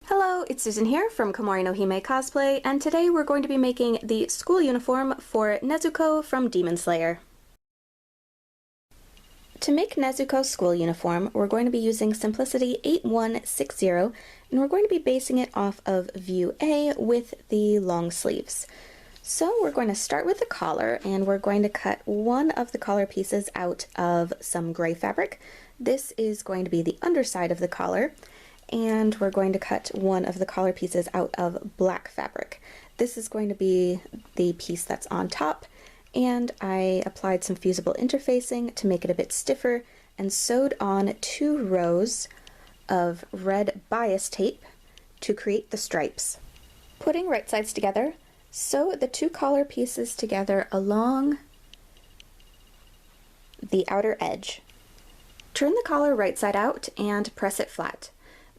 Hello, it's Susan here from Komori no Hime Cosplay, and today we're going to be making the school uniform for Nezuko from Demon Slayer. To make Nezuko's school uniform, we're going to be using Simplicity 8160, and we're going to be basing it off of View A with the long sleeves. So we're going to start with the collar, and we're going to cut one of the collar pieces out of some gray fabric. This is going to be the underside of the collar. And we're going to cut one of the collar pieces out of black fabric. This is going to be the piece that's on top, and I applied some fusible interfacing to make it a bit stiffer and sewed on 2 rows of red bias tape to create the stripes. Putting right sides together, sew the 2 collar pieces together along the outer edge. Turn the collar right side out and press it flat.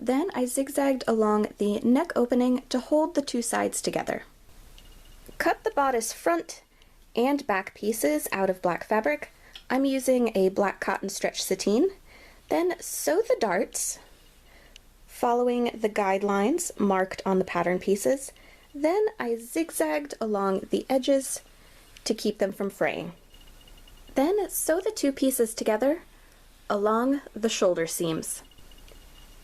Then I zigzagged along the neck opening to hold the 2 sides together. Cut the bodice front and back pieces out of black fabric. I'm using a black cotton stretch sateen. Then sew the darts, following the guidelines marked on the pattern pieces. Then I zigzagged along the edges to keep them from fraying. Then sew the 2 pieces together along the shoulder seams.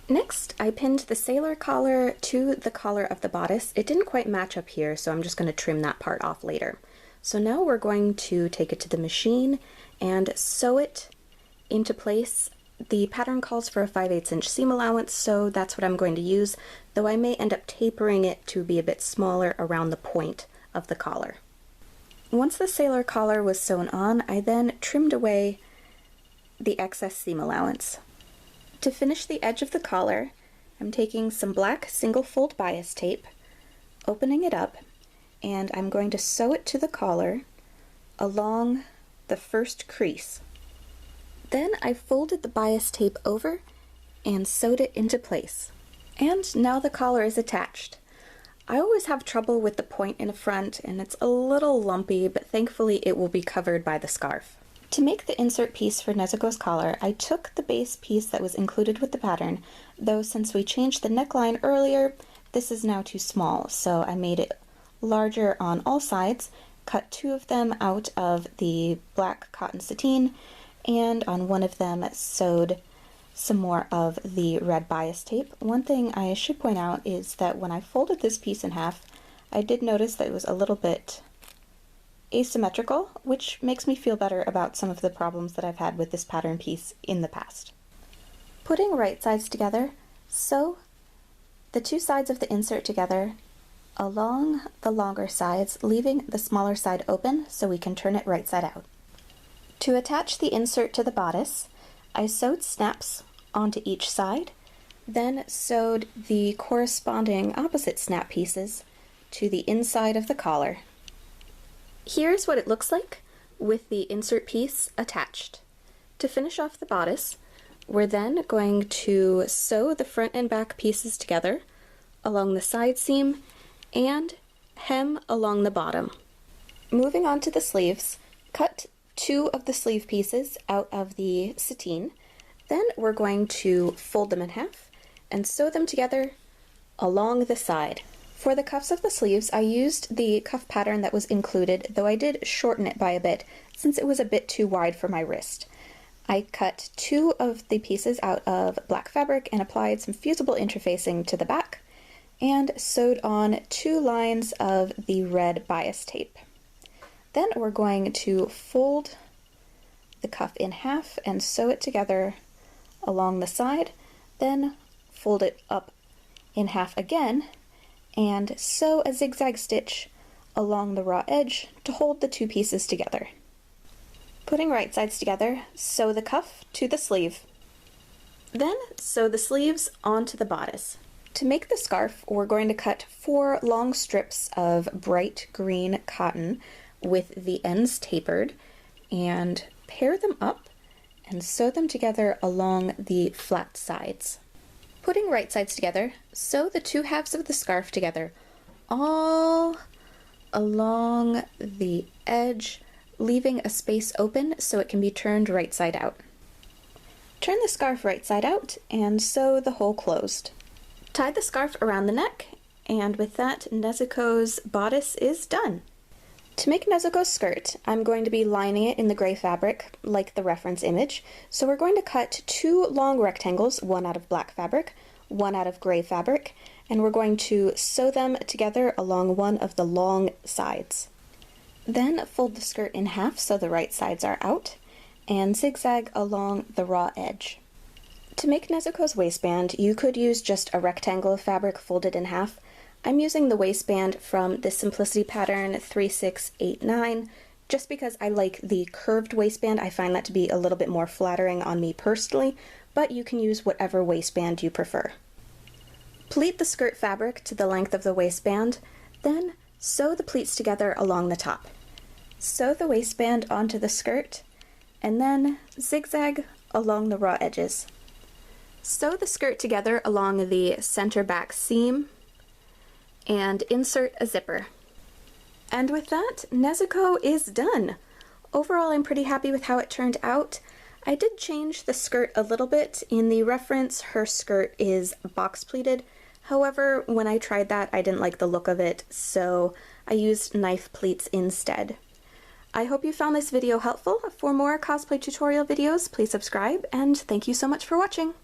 Next, I pinned the sailor collar to the collar of the bodice. It didn't quite match up here, so I'm just going to trim that part off later. So now we're going to take it to the machine and sew it into place. The pattern calls for a 5/8 inch seam allowance, so that's what I'm going to use, though I may end up tapering it to be a bit smaller around the point of the collar. Once the sailor collar was sewn on, I then trimmed away the excess seam allowance. To finish the edge of the collar, I'm taking some black single fold bias tape, opening it up, and I'm going to sew it to the collar along the first crease. Then I folded the bias tape over and sewed it into place. And now the collar is attached. I always have trouble with the point in the front, and it's a little lumpy, but thankfully it will be covered by the scarf. To make the insert piece for Nezuko's collar, I took the base piece that was included with the pattern, though since we changed the neckline earlier, this is now too small, so I made it larger on all sides, cut 2 of them out of the black cotton sateen, and on one of them sewed some more of the red bias tape. One thing I should point out is that when I folded this piece in half, I did notice that it was a little bit asymmetrical, which makes me feel better about some of the problems that I've had with this pattern piece in the past. Putting right sides together, sew the 2 sides of the insert together along the longer sides, leaving the smaller side open so we can turn it right side out. To attach the insert to the bodice, I sewed snaps onto each side, then sewed the corresponding opposite snap pieces to the inside of the collar. Here's what it looks like with the insert piece attached. To finish off the bodice, we're then going to sew the front and back pieces together along the side seam and hem along the bottom. Moving on to the sleeves, cut 2 of the sleeve pieces out of the sateen. Then we're going to fold them in half and sew them together along the side. For the cuffs of the sleeves, I used the cuff pattern that was included, though I did shorten it by a bit since it was a bit too wide for my wrist. I cut 2 of the pieces out of black fabric and applied some fusible interfacing to the back and sewed on 2 lines of the red bias tape. Then we're going to fold the cuff in half and sew it together along the side, then fold it up in half again and sew a zigzag stitch along the raw edge to hold the 2 pieces together. Putting right sides together, sew the cuff to the sleeve. Then sew the sleeves onto the bodice. To make the scarf, we're going to cut 4 long strips of bright green cotton with the ends tapered and pair them up and sew them together along the flat sides. Putting right sides together, sew the 2 halves of the scarf together all along the edge, leaving a space open so it can be turned right side out. Turn the scarf right side out and sew the hole closed. Tie the scarf around the neck, and with that, Nezuko's bodice is done. To make Nezuko's skirt, I'm going to be lining it in the gray fabric, like the reference image. So we're going to cut 2 long rectangles, one out of black fabric, one out of gray fabric, and we're going to sew them together along one of the long sides. Then fold the skirt in half so the right sides are out, and zigzag along the raw edge. To make Nezuko's waistband, you could use just a rectangle of fabric folded in half. I'm using the waistband from the Simplicity pattern 3689 just because I like the curved waistband. I find that to be a little bit more flattering on me personally, but you can use whatever waistband you prefer. Pleat the skirt fabric to the length of the waistband, then sew the pleats together along the top. Sew the waistband onto the skirt, and then zigzag along the raw edges. Sew the skirt together along the center back seam, and insert a zipper. And with that, Nezuko is done! Overall, I'm pretty happy with how it turned out. I did change the skirt a little bit. In the reference, her skirt is box pleated. However, when I tried that, I didn't like the look of it, so I used knife pleats instead. I hope you found this video helpful. For more cosplay tutorial videos, please subscribe, and thank you so much for watching!